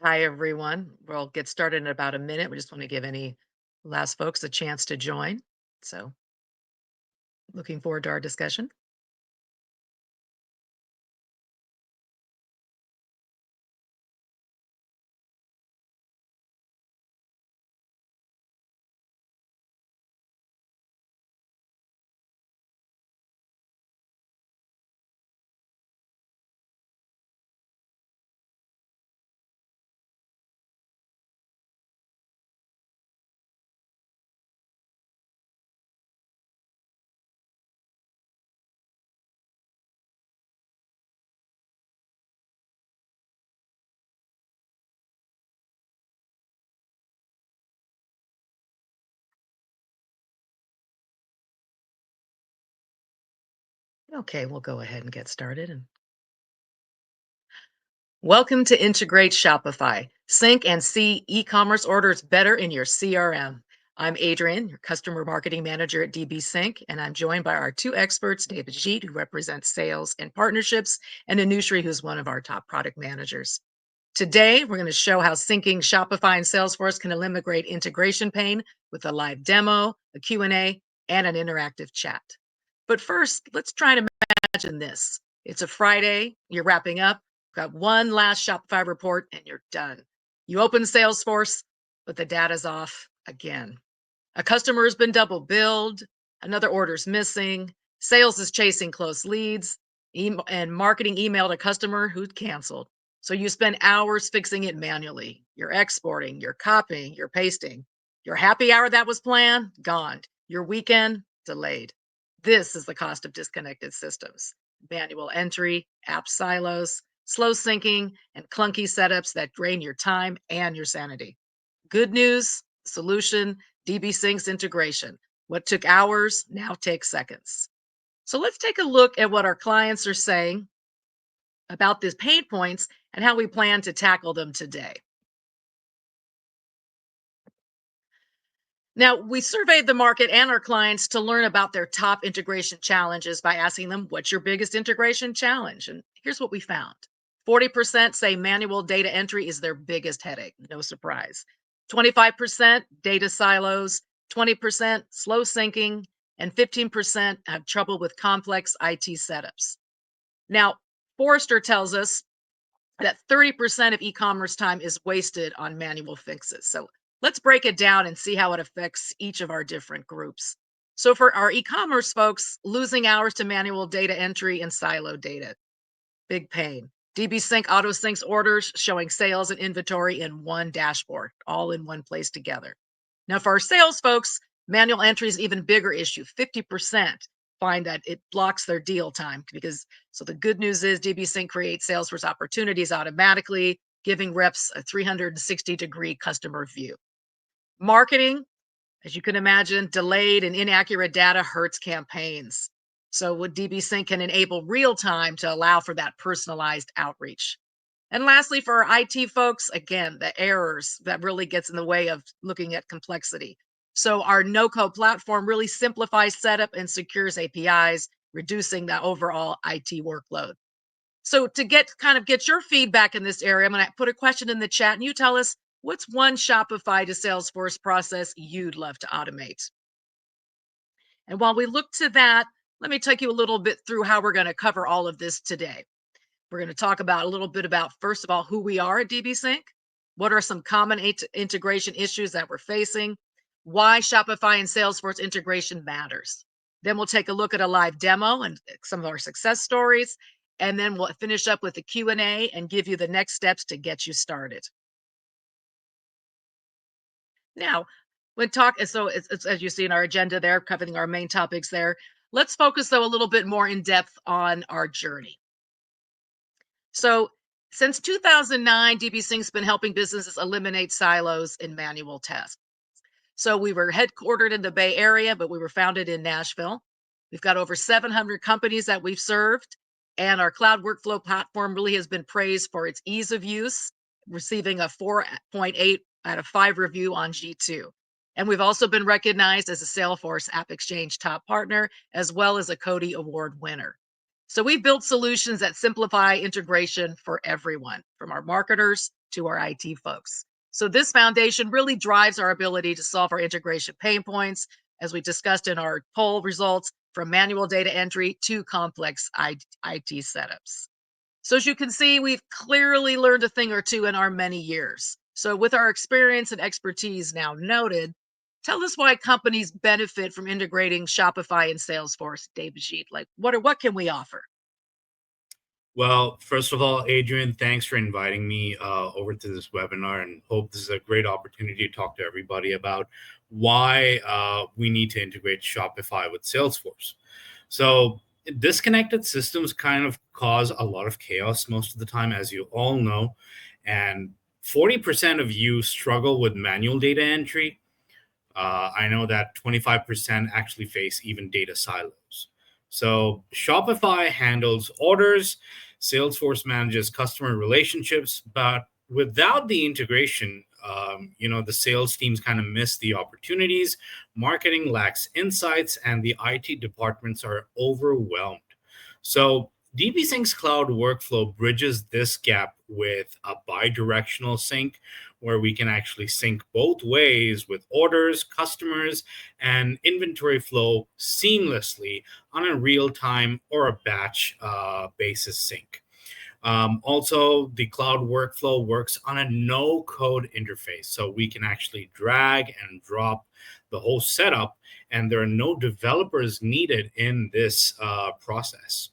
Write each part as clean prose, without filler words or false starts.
Hi, everyone. We'll get started in about a minute. We just want to give any last folks a chance to join. So, looking forward to our discussion. Okay, we'll go ahead and get started. And welcome to Integrate Shopify. Sync and see e-commerce orders better in your CRM. I'm Adrian, your customer marketing manager at DBSync, and I'm joined by our two experts, David Jeet, who represents sales and partnerships, and Anushri, who's one of our top product managers. Today, we're going to show how syncing Shopify and Salesforce can eliminate integration pain with a live demo, a Q&A, and an interactive chat. But first, let's try to imagine this. It's a Friday, you're wrapping up, got one last Shopify report, and you're done. You open Salesforce, but the data's off again. A customer has been double billed, another order's missing, sales is chasing close leads, and marketing emailed a customer who'd canceled. So you spend hours fixing it manually. You're exporting, you're copying, you're pasting. Your happy hour that was planned, gone. Your weekend, delayed. This is the cost of disconnected systems. Manual entry, app silos, slow syncing, and clunky setups that drain your time and your sanity. Good news, solution, DB Sync's integration. What took hours now takes seconds. So let's take a look at what our clients are saying about these pain points and how we plan to tackle them today. Now, we surveyed the market and our clients to learn about their top integration challenges by asking them, what's your biggest integration challenge? And here's what we found: 40% say manual data entry is their biggest headache. No surprise. 25% data silos, 20% slow syncing, and 15% have trouble with complex IT setups. Now, Forrester tells us that 30% of e-commerce time is wasted on manual fixes. So let's break it down and see how it affects each of our different groups. So for our e-commerce folks, losing hours to manual data entry and silo data, big pain. DB Sync auto syncs orders showing sales and inventory in one dashboard, all in one place together. Now for our sales folks, manual entry is an even bigger issue. 50% find that it blocks their deal time because so the good news is DB Sync creates Salesforce opportunities automatically, giving reps a 360-degree customer view. Marketing, as you can imagine, delayed and inaccurate data hurts campaigns. So what DB Sync can enable real time to allow for that personalized outreach. And lastly, for our IT folks, again, the errors that really gets in the way of looking at complexity. So our no-code platform really simplifies setup and secures APIs, reducing the overall IT workload. So to get your feedback in this area, I'm going to put a question in the chat and you tell us what's one Shopify to Salesforce process you'd love to automate. And while we look to that, let me take you a little bit through how we're going to cover all of this today. We're going to talk about a little bit about, first of all, who we are at DBSync. What are some common integration issues that we're facing? Why Shopify and Salesforce integration matters. Then we'll take a look at a live demo and some of our success stories. And then we'll finish up with the Q&A and give you the next steps to get you started. Now, when talk so it's as you see in our agenda there, covering our main topics there. Let's focus though a little bit more in depth on our journey. So, since 2009, DBSync's been helping businesses eliminate silos in manual tasks. So, we were headquartered in the Bay Area, but we were founded in Nashville. We've got over 700 companies that we've served, and our cloud workflow platform really has been praised for its ease of use, receiving a 4.8 out of 5 review on G2. And we've also been recognized as a Salesforce App Exchange top partner, as well as a Cody Award winner. So we built solutions that simplify integration for everyone, from our marketers to our IT folks. So this foundation really drives our ability to solve our integration pain points, as we discussed in our poll results, from manual data entry to complex IT setups. So as you can see, we've clearly learned a thing or two in our many years. So with our experience and expertise now noted, tell us why companies benefit from integrating Shopify and Salesforce, David. Like what can we offer? Well, first of all, Adrian, thanks for inviting me over to this webinar, and hope this is a great opportunity to talk to everybody about why we need to integrate Shopify with Salesforce. So disconnected systems kind of cause a lot of chaos most of the time, as you all know, and 40% of you struggle with manual data entry. I know that 25% actually face even data silos. So Shopify handles orders, Salesforce manages customer relationships, but without the integration, the sales teams kind of miss the opportunities, marketing lacks insights, and the IT departments are overwhelmed. So DBSync's cloud workflow bridges this gap with a bi-directional sync, where we can actually sync both ways with orders, customers, and inventory flow seamlessly on a real-time or a batch basis sync. Also, the cloud workflow works on a no-code interface, so we can actually drag and drop the whole setup, and there are no developers needed in this process.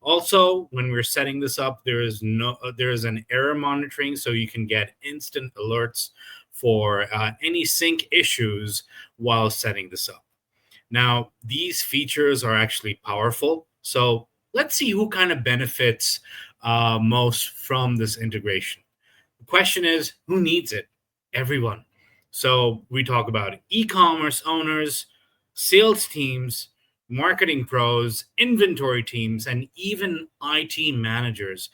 Also, when we're setting this up, there is an error monitoring, so you can get instant alerts for any sync issues while setting this up. Now, these features are actually powerful, so let's see who kind of benefits most from this integration. The question is, who needs it? Everyone. So we talk about e-commerce owners, sales teams, marketing pros, inventory teams, and even IT managers.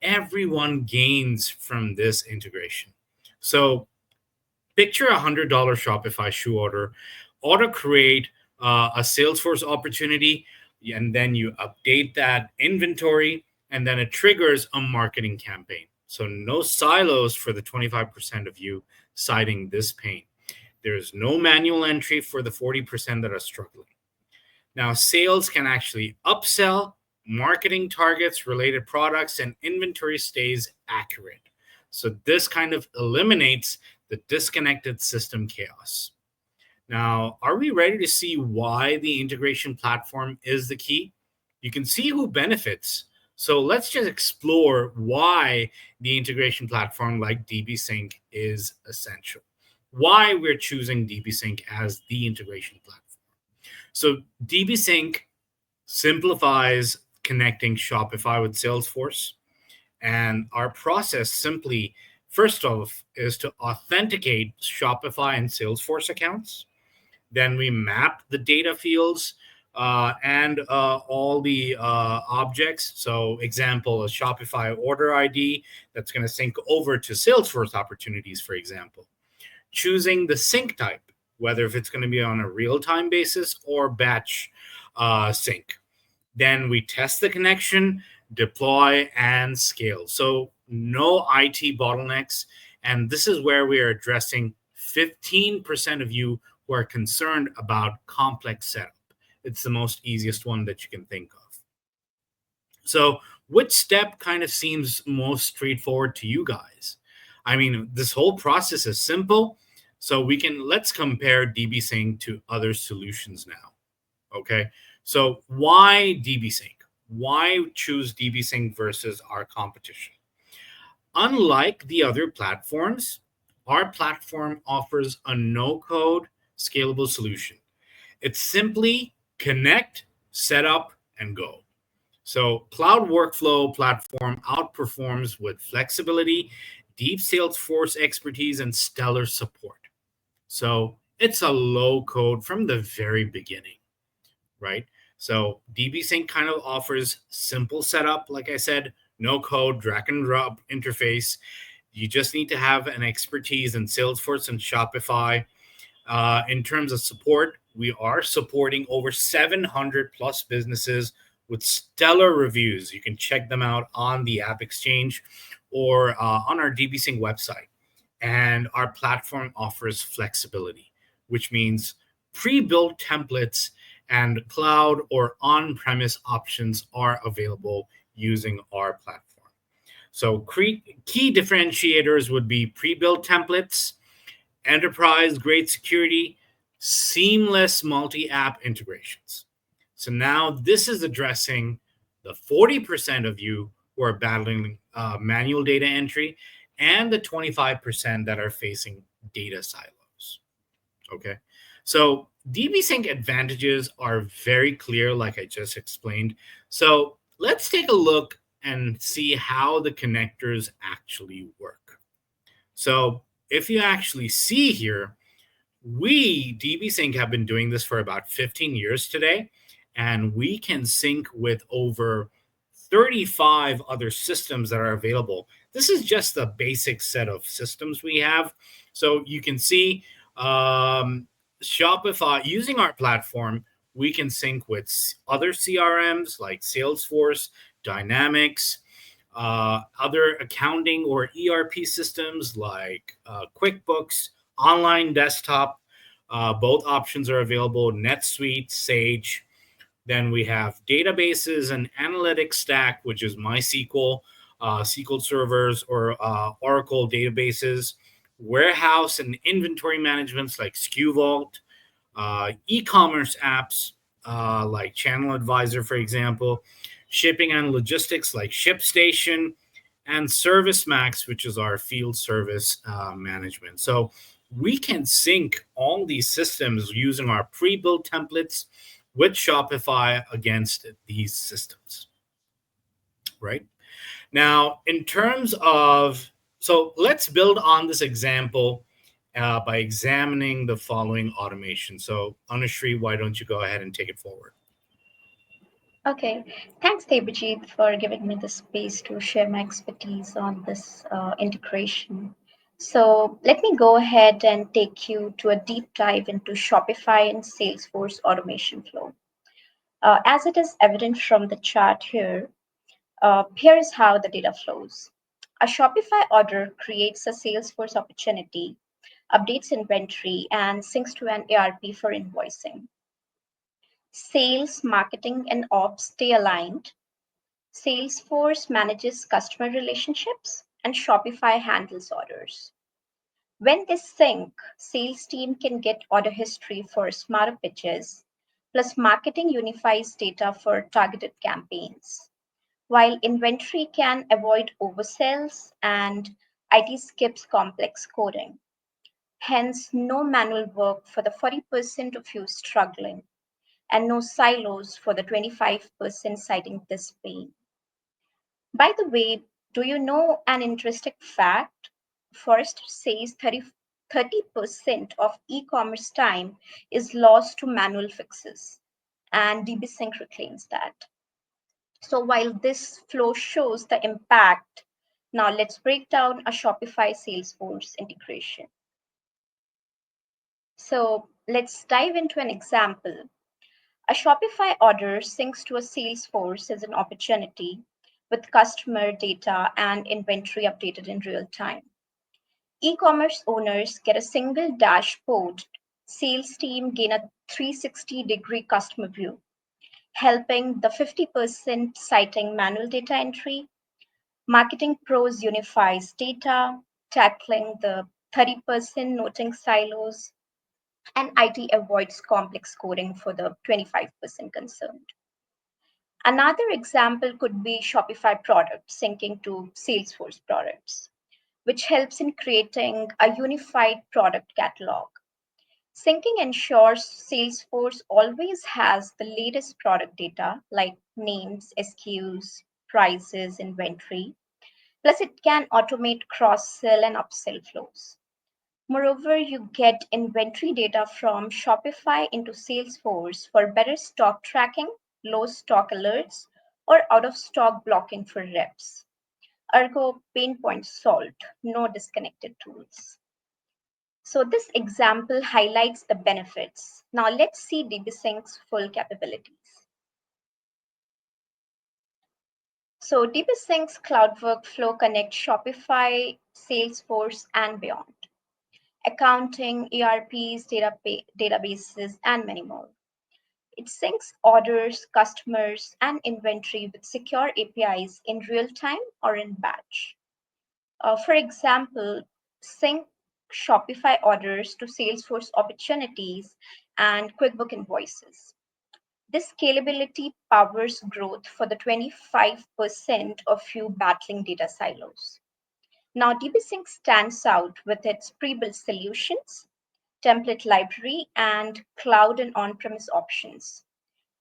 Everyone gains from this integration. So picture a $100 Shopify shoe order, auto create a Salesforce opportunity, and then you update that inventory, and then it triggers a marketing campaign. So no silos for the 25% of you citing this pain. There's no manual entry for the 40% that are struggling. Now, sales can actually upsell, marketing targets related products, and inventory stays accurate. So this kind of eliminates the disconnected system chaos. Now, are we ready to see why the integration platform is the key? You can see who benefits. So let's just explore why the integration platform like DBSync is essential. Why we're choosing DBSync as the integration platform. So DBSync simplifies connecting Shopify with Salesforce. And our process simply, first off, is to authenticate Shopify and Salesforce accounts. Then we map the data fields and all the objects. So example, a Shopify order ID that's going to sync over to Salesforce opportunities, for example. Choosing the sync type, whether if it's going to be on a real-time basis or batch sync. Then we test the connection, deploy, and scale. So no IT bottlenecks. And this is where we are addressing 15% of you who are concerned about complex setup. It's the most easiest one that you can think of. So which step kind of seems most straightforward to you guys? I mean, this whole process is simple. So let's compare DBSync to other solutions now. Okay. So why DBSync? Why choose DBSync versus our competition? Unlike the other platforms, our platform offers a no-code scalable solution. It's simply connect, set up, and go. So cloud workflow platform outperforms with flexibility, deep Salesforce expertise, and stellar support. So it's a low code from the very beginning, right? So DBSync kind of offers simple setup, like I said, no code, drag and drop interface. You just need to have an expertise in Salesforce and Shopify. In terms of support, we are supporting over 700 plus businesses with stellar reviews. You can check them out on the App Exchange or on our DBSync website. And our platform offers flexibility, which means pre-built templates and cloud or on-premise options are available using our platform. So key differentiators would be pre-built templates, enterprise-grade security, seamless multi-app integrations. So now this is addressing the 40% of you who are battling manual data entry and the 25% that are facing data silos. Okay. So DBSync advantages are very clear, like I just explained. So let's take a look and see how the connectors actually work. So if you actually see here, we, DBSync, have been doing this for about 15 years today, and we can sync with over 35 other systems that are available. This is just the basic set of systems we have. So you can see Shopify, using our platform, we can sync with other CRMs like Salesforce, Dynamics, other accounting or ERP systems like QuickBooks, online desktop. Both options are available, NetSuite, Sage. Then we have databases and analytics stack, which is MySQL, SQL servers, or Oracle databases, warehouse and inventory managements like SKU Vault, e-commerce apps like Channel Advisor, for example, shipping and logistics like ShipStation, and ServiceMax, which is our field service management. So we can sync all these systems using our pre-built templates with Shopify against these systems, right? Now, in terms of, so let's build on this example by examining the following automation. So, Anushree, why don't you go ahead and take it forward? Okay, thanks, Debajit, for giving me the space to share my expertise on this integration. So let me go ahead and take you to a deep dive into Shopify and Salesforce automation flow. As it is evident from the chart here, here is how the data flows. A Shopify order creates a Salesforce opportunity, updates inventory, and syncs to an ERP for invoicing. Sales, marketing, and ops stay aligned. Salesforce manages customer relationships, and Shopify handles orders. When they sync, sales team can get order history for smarter pitches, plus marketing unifies data for targeted campaigns, while inventory can avoid oversells and IT skips complex coding. Hence, no manual work for the 40% of you struggling, and no silos for the 25% citing this pain. By the way, do you know an interesting fact? Forrester says 30% of e-commerce time is lost to manual fixes, and DBSync reclaims that. So while this flow shows the impact, now let's break down a Shopify Salesforce integration. So let's dive into an example. A Shopify order syncs to a Salesforce as an opportunity with customer data and inventory updated in real time. E-commerce owners get a single dashboard. Sales team gain a 360-degree customer view, helping the 50% citing manual data entry. Marketing pros unifies data, tackling the 30% noting silos, and IT avoids complex coding for the 25% concerned. Another example could be Shopify products syncing to Salesforce products, which helps in creating a unified product catalog. Syncing ensures Salesforce always has the latest product data like names, SKUs, prices, inventory. Plus, it can automate cross sell and upsell flows. Moreover, you get inventory data from Shopify into Salesforce for better stock tracking, low stock alerts, or out of stock blocking for reps. Ergo, pain point solved, no disconnected tools. So this example highlights the benefits. Now let's see DBSync's full capabilities. So DBSync's cloud workflow connects Shopify, Salesforce, and beyond. Accounting, ERPs, databases, and many more. It syncs orders, customers, and inventory with secure APIs in real time or in batch. For example, sync Shopify orders to Salesforce opportunities and QuickBook invoices. This scalability powers growth for the 25% of you battling data silos. Now, DBSync stands out with its pre-built solutions, template library, and cloud and on-premise options.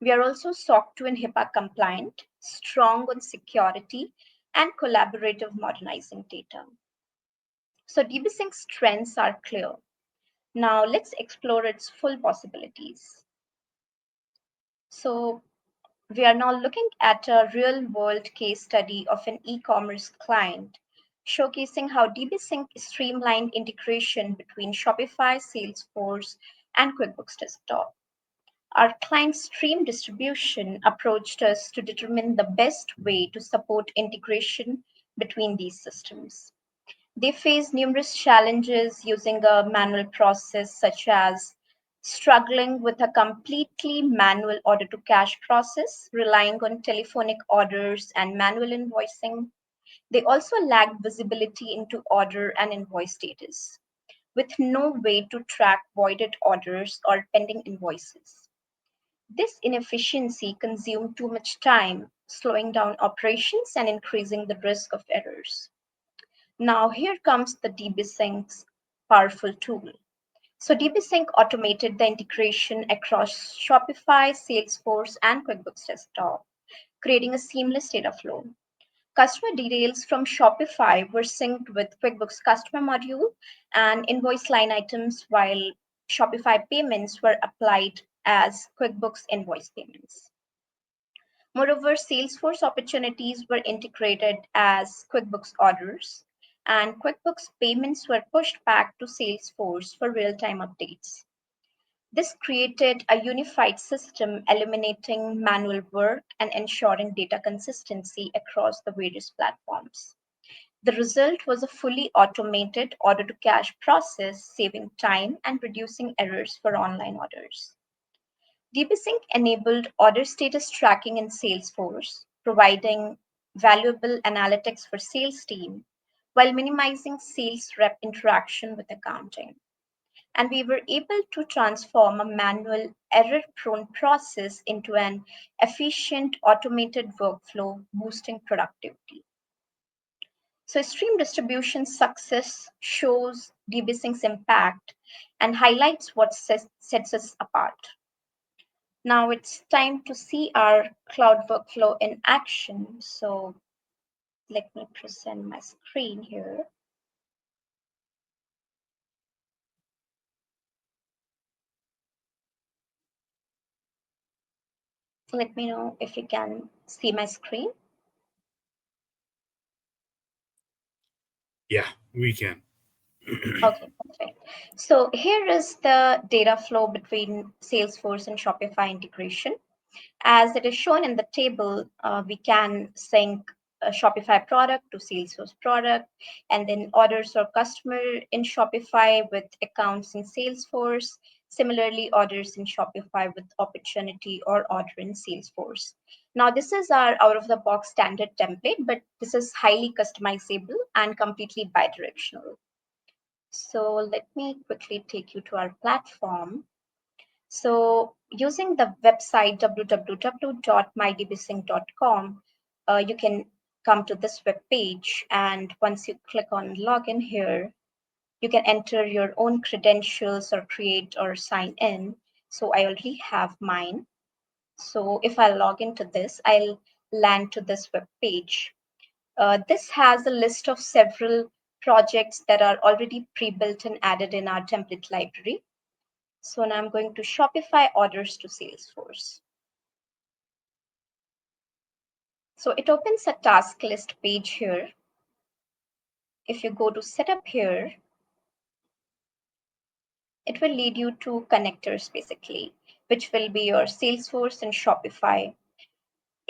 We are also SOC 2 and HIPAA compliant, strong on security, and collaborative modernizing data. So DBSync's strengths are clear. Now let's explore its full possibilities. So we are now looking at a real-world case study of an e-commerce client, showcasing how DBSync streamlined integration between Shopify, Salesforce, and QuickBooks Desktop. Our client Stream Distribution approached us to determine the best way to support integration between these systems. They face numerous challenges using a manual process, such as struggling with a completely manual order to cash process, relying on telephonic orders and manual invoicing. They also lacked visibility into order and invoice status, with no way to track voided orders or pending invoices. This inefficiency consumed too much time, slowing down operations and increasing the risk of errors. Now, here comes the DBSync's powerful tool. So, DBSync automated the integration across Shopify, Salesforce, and QuickBooks Desktop, creating a seamless data flow. Customer details from Shopify were synced with QuickBooks customer module and invoice line items, while Shopify payments were applied as QuickBooks invoice payments. Moreover, Salesforce opportunities were integrated as QuickBooks orders, and QuickBooks payments were pushed back to Salesforce for real-time updates. This created a unified system, eliminating manual work and ensuring data consistency across the various platforms. The result was a fully automated order to cash process, saving time and reducing errors for online orders. DBSync enabled order status tracking in Salesforce, providing valuable analytics for sales team while minimizing sales rep interaction with accounting. And we were able to transform a manual error-prone process into an efficient automated workflow, boosting productivity. So stream distribution success shows DBSync's impact and highlights what sets us apart. Now it's time to see our cloud workflow in action. So let me present my screen here. Let me know if you can see my screen. Yeah, we can. Okay, perfect. So here is the data flow between Salesforce and Shopify integration. As it is shown in the table, we can sync a Shopify product to Salesforce product, and then orders or customer in Shopify with accounts in Salesforce. Similarly, orders in Shopify with opportunity or order in Salesforce. Now, this is our out-of-the-box standard template, but this is highly customizable and completely bi-directional. So let me quickly take you to our platform. So using the website www.mydbsync.com, you can come to this web page. And once you click on login here, you can enter your own credentials or create or sign in. So I already have mine. So if I log into this, I'll land to this web page. This has a list of several projects that are already pre-built and added in our template library. So now I'm going to Shopify orders to Salesforce. So it opens a task list page here. If you go to setup here, it will lead you to connectors basically, which will be your Salesforce and Shopify.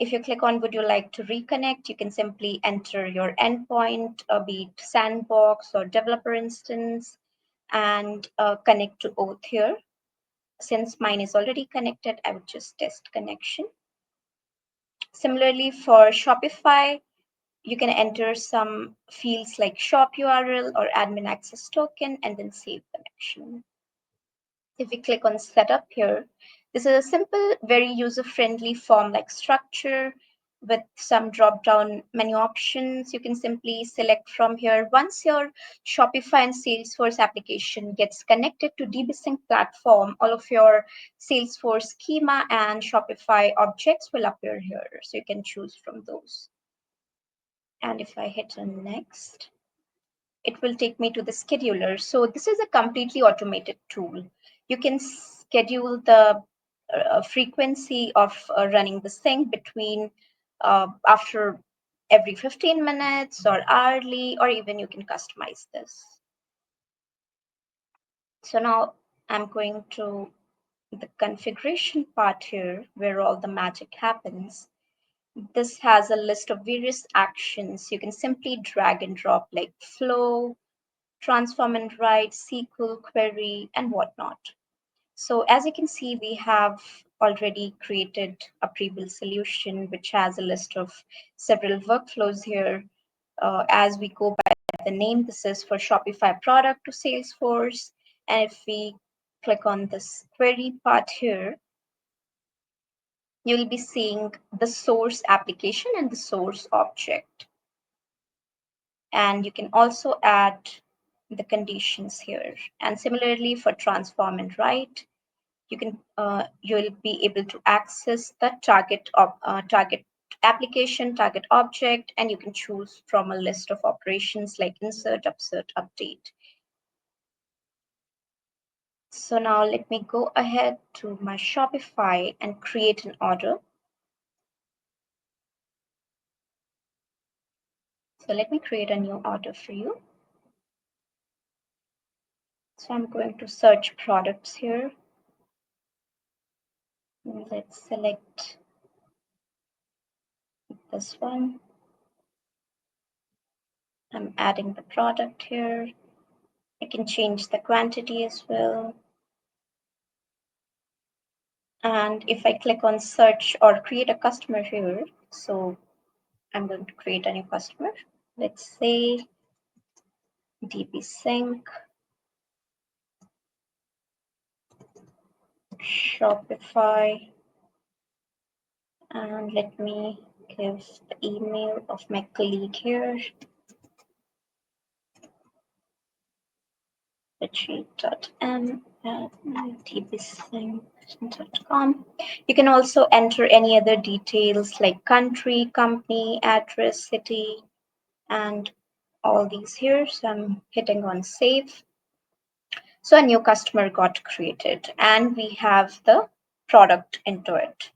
If you click on would you like to reconnect, you can simply enter your endpoint, be it sandbox or developer instance, and connect to both here. Since mine is already connected, I would just test connection. Similarly, for Shopify, you can enter some fields like shop URL or admin access token and then save connection. If we click on setup here, this is a simple, very user-friendly form-like structure with some drop-down menu options. You can simply select from here. Once your Shopify and Salesforce application gets connected to DBSync platform, all of your Salesforce schema and Shopify objects will appear here. So you can choose from those. And if I hit on next, it will take me to the scheduler. So this is a completely automated tool. You can schedule the frequency of running the sync between after every 15 minutes or hourly, or even you can customize this. So now I'm going to the configuration part here where all the magic happens. This has a list of various actions. You can simply drag and drop like flow, transform and write, SQL query, and whatnot. So as you can see, we have already created a pre-built solution, which has a list of several workflows here. As we go by the name, this is for Shopify product to Salesforce. And if we click on this query part here, you'll be seeing the source application and the source object. And you can also add the conditions here. And similarly for transform and write, you can you'll be able to access the target application, target object, and you can choose from a list of operations like insert, update. So now let me go ahead to my Shopify and create an order. So let me create a new order for you. So I'm going to search products here. Let's select this one. I'm adding the product here. I can change the quantity as well. And if I click on search or create a customer here, so I'm going to create a new customer. Let's say DBSync Shopify. And let me give the email of my colleague here. dbsync@dbsync.com. You can also enter any other details like country, company, address, city, and all these here. So I'm hitting on save. So a new customer got created and we have the product into it.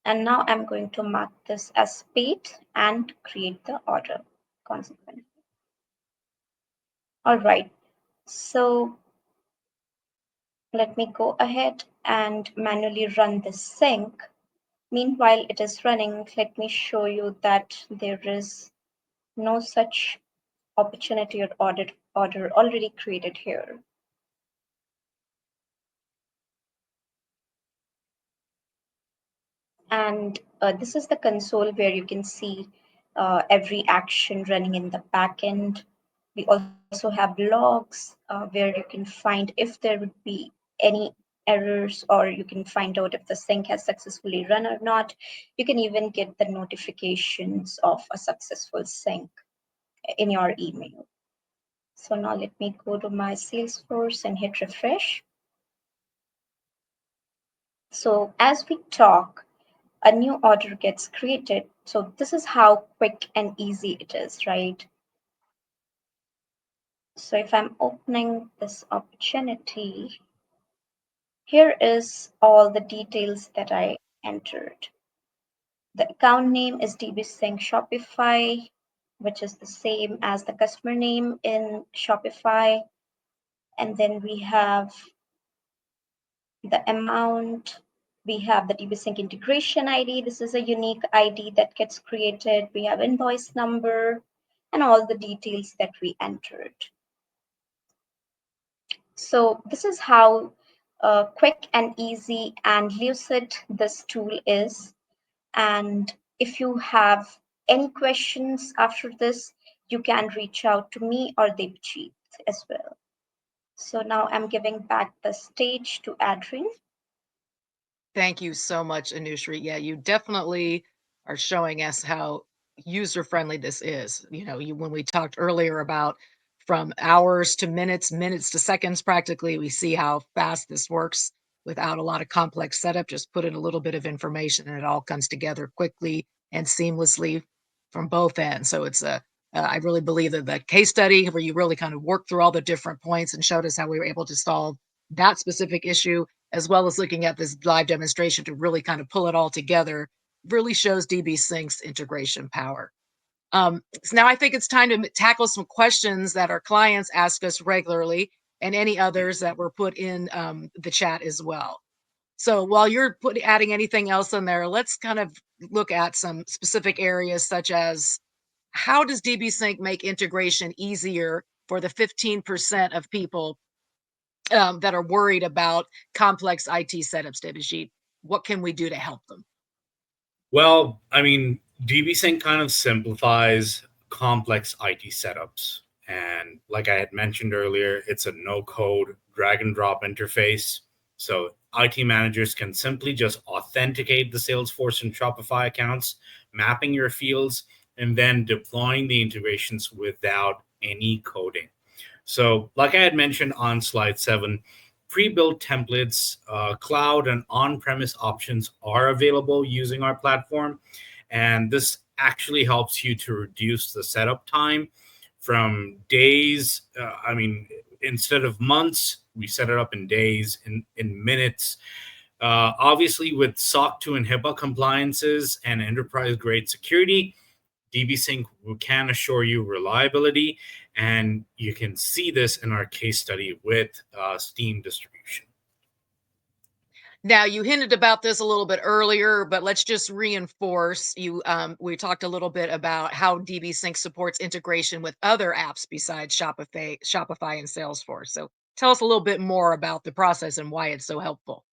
And now I'm going to mark this as paid and create the order consequently. All right, so let me go ahead and manually run this sync. Meanwhile, it is running. Let me show you that there is no such opportunity or order already created here. And this is the console where you can see every action running in the backend. We also have logs where you can find if there would be any errors, or you can find out if the sync has successfully run or not. You can even get the notifications of a successful sync in your email. So now let me go to my Salesforce and hit refresh. So as we talk, a new order gets created. So this is how quick and easy it is, right? So if I'm opening this opportunity, here is all the details that I entered. The account name is DBSync Shopify, which is the same as the customer name in Shopify. And then we have the amount, We have the DBSync integration ID. This is a unique ID that gets created. We have invoice number and all the details that we entered. So this is how quick and easy and lucid this tool is. And if you have any questions after this, you can reach out to me or Debjit as well. So now I'm giving back the stage to Adrian. Thank you so much, Anushree. Yeah, you definitely are showing us how user-friendly this is. When we talked earlier about from hours to minutes, minutes to seconds, practically, we see how fast this works without a lot of complex setup. Just put in a little bit of information and it all comes together quickly and seamlessly from both ends. So I really believe that the case study where you really kind of worked through all the different points and showed us how we were able to solve that specific issue, as well as looking at this live demonstration to really kind of pull it all together, really shows DBSync's integration power. So now I think it's time to tackle some questions that our clients ask us regularly and any others that were put in the chat as well. So while you're adding anything else in there, let's kind of look at some specific areas such as how does DBSync make integration easier for the 15% of people that are worried about complex IT setups, Debjit? What can we do to help them? Well, I mean, DBSync kind of simplifies complex IT setups. And like I had mentioned earlier, it's a no-code drag and drop interface. So IT managers can simply just authenticate the Salesforce and Shopify accounts, mapping your fields, and then deploying the integrations without any coding. So like I had mentioned on slide 7, pre-built templates, cloud and on-premise options are available using our platform. And this actually helps you to reduce the setup time from days. Instead of months, we set it up in days, in minutes. Obviously, with SOC 2 and HIPAA compliances and enterprise-grade security, DBSync can assure you reliability, and you can see this in our case study with Steam distribution. Now, you hinted about this a little bit earlier, but let's just reinforce you. We talked a little bit about how DBSync supports integration with other apps besides Shopify and Salesforce. So tell us a little bit more about the process and why it's so helpful.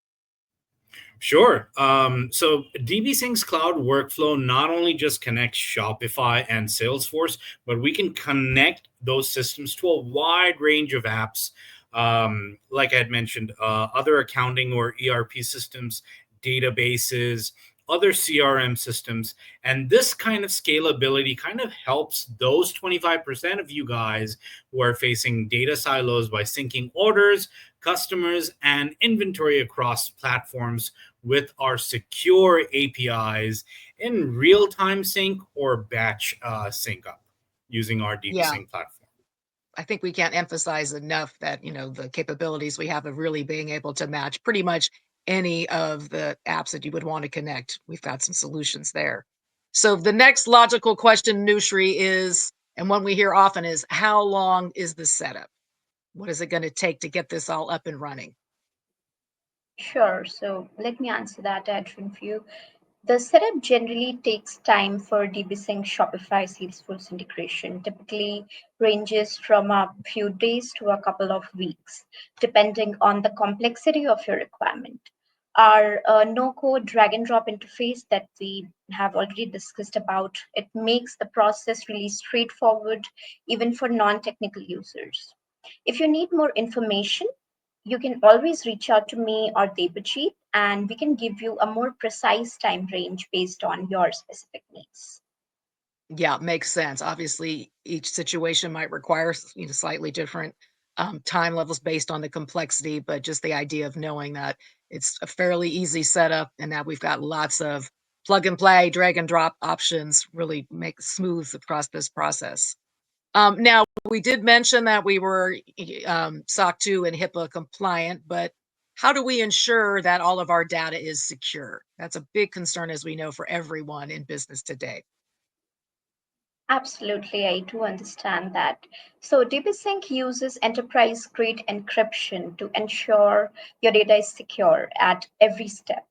Sure. So DBSync's cloud workflow not only just connects Shopify and Salesforce, but we can connect those systems to a wide range of apps. Like I had mentioned, other accounting or ERP systems, databases, other CRM systems. And this kind of scalability kind of helps those 25% of you guys who are facing data silos by syncing orders, customers, and inventory across platforms with our secure APIs in real-time sync or batch sync up using our DBSync platform. I think we can't emphasize enough that, the capabilities we have of really being able to match pretty much any of the apps that you would want to connect. We've got some solutions there. So the next logical question, Nushree, is, and one we hear often is, how long is the setup? What is it going to take to get this all up and running? Sure. So let me answer that, Adrian, for you. The setup generally takes time for DBSync Shopify Salesforce integration, typically ranges from a few days to a couple of weeks, depending on the complexity of your requirement. Our no-code drag and drop interface that we have already discussed about, it makes the process really straightforward, even for non-technical users. If you need more information, you can always reach out to me or Debjit, and we can give you a more precise time range based on your specific needs. Yeah, makes sense. Obviously, each situation might require slightly different time levels based on the complexity, but just the idea of knowing that it's a fairly easy setup and that we've got lots of plug and play, drag and drop options really make smooth across this process. Now, we did mention that we were SOC 2 and HIPAA compliant, but how do we ensure that all of our data is secure? That's a big concern, as we know, for everyone in business today. Absolutely, I do understand that. So DBSync uses enterprise-grade encryption to ensure your data is secure at every step.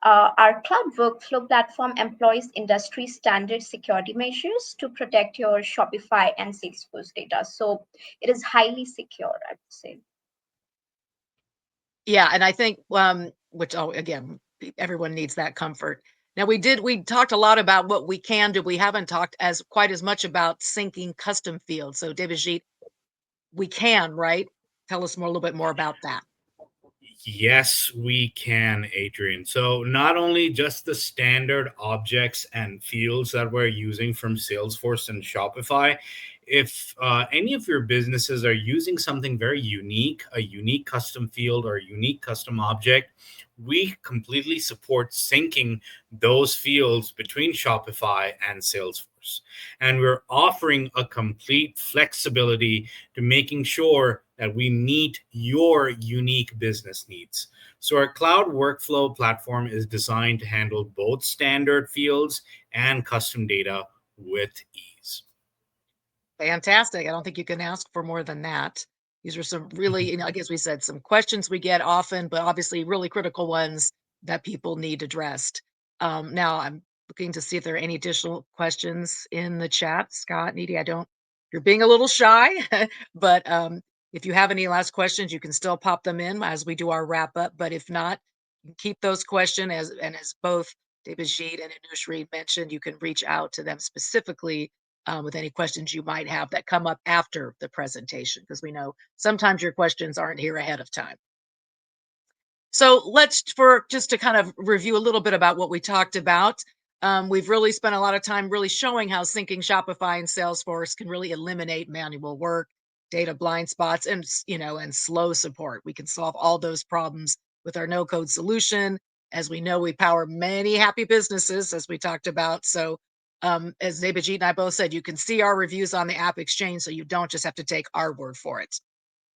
Our cloud workflow platform employs industry standard security measures to protect your Shopify and Salesforce data. So it is highly secure, I would say. Yeah, and I think, which, again, everyone needs that comfort. Now we talked a lot about what we can do. We haven't talked quite as much about syncing custom fields. So Devajit, we can, right? Tell us a little bit more about that. Yes, we can, Adrian. So not only just the standard objects and fields that we're using from Salesforce and Shopify, if any of your businesses are using something very unique, a unique custom field or a unique custom object, we completely support syncing those fields between Shopify and Salesforce. And we're offering a complete flexibility to making sure that we meet your unique business needs. So our cloud workflow platform is designed to handle both standard fields and custom data with ease. Fantastic. I don't think you can ask for more than that. These are some really, I guess we said some questions we get often, but obviously really critical ones that people need addressed. Now I'm looking to see if there are any additional questions in the chat. Scott, Needy, you're being a little shy, but if you have any last questions, you can still pop them in as we do our wrap up. But if not, you can keep those questions as both Debajit and Anushri mentioned, you can reach out to them specifically with any questions you might have that come up after the presentation, because we know sometimes your questions aren't here ahead of time. So just to kind of review a little bit about what we talked about. We've really spent a lot of time really showing how syncing Shopify and Salesforce can really eliminate manual work, data blind spots, and slow support. We can solve all those problems with our no-code solution. As we know, we power many happy businesses, as we talked about. So as Debajit and I both said, you can see our reviews on the App Exchange, so you don't just have to take our word for it.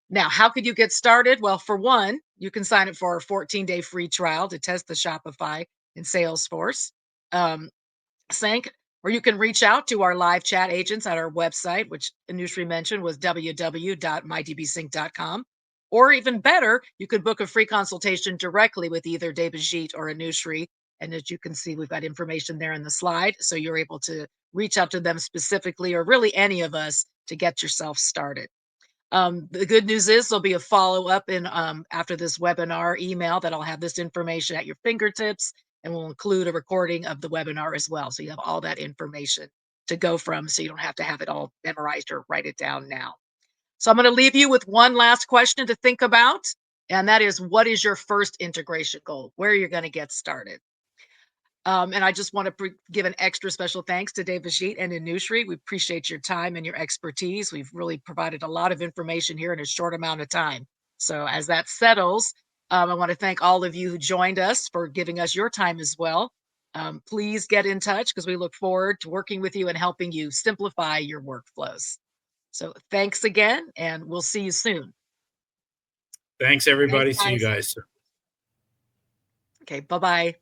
Now, how could you get started? Well, for one, you can sign up for a 14-day free trial to test the Shopify and Salesforce Sync, or you can reach out to our live chat agents at our website, which Anushri mentioned was www.mydbsync.com. Or even better, you could book a free consultation directly with either Debajit or Anushri. And as you can see, we've got information there in the slide. So you're able to reach out to them specifically, or really any of us, to get yourself started. The good news is there'll be a follow-up in after this webinar email that'll have this information at your fingertips, and we'll include a recording of the webinar as well. So you have all that information to go from, so you don't have to have it all memorized or write it down now. So I'm going to leave you with one last question to think about, and that is, what is your first integration goal? Where you're going to get started? And I just want to give an extra special thanks to Debajit and Anushri. We appreciate your time and your expertise. We've really provided a lot of information here in a short amount of time. So as that settles, I want to thank all of you who joined us for giving us your time as well. Please get in touch, because we look forward to working with you and helping you simplify your workflows. So thanks again, and we'll see you soon. Thanks, everybody. Thanks, see you guys soon. Okay, bye-bye.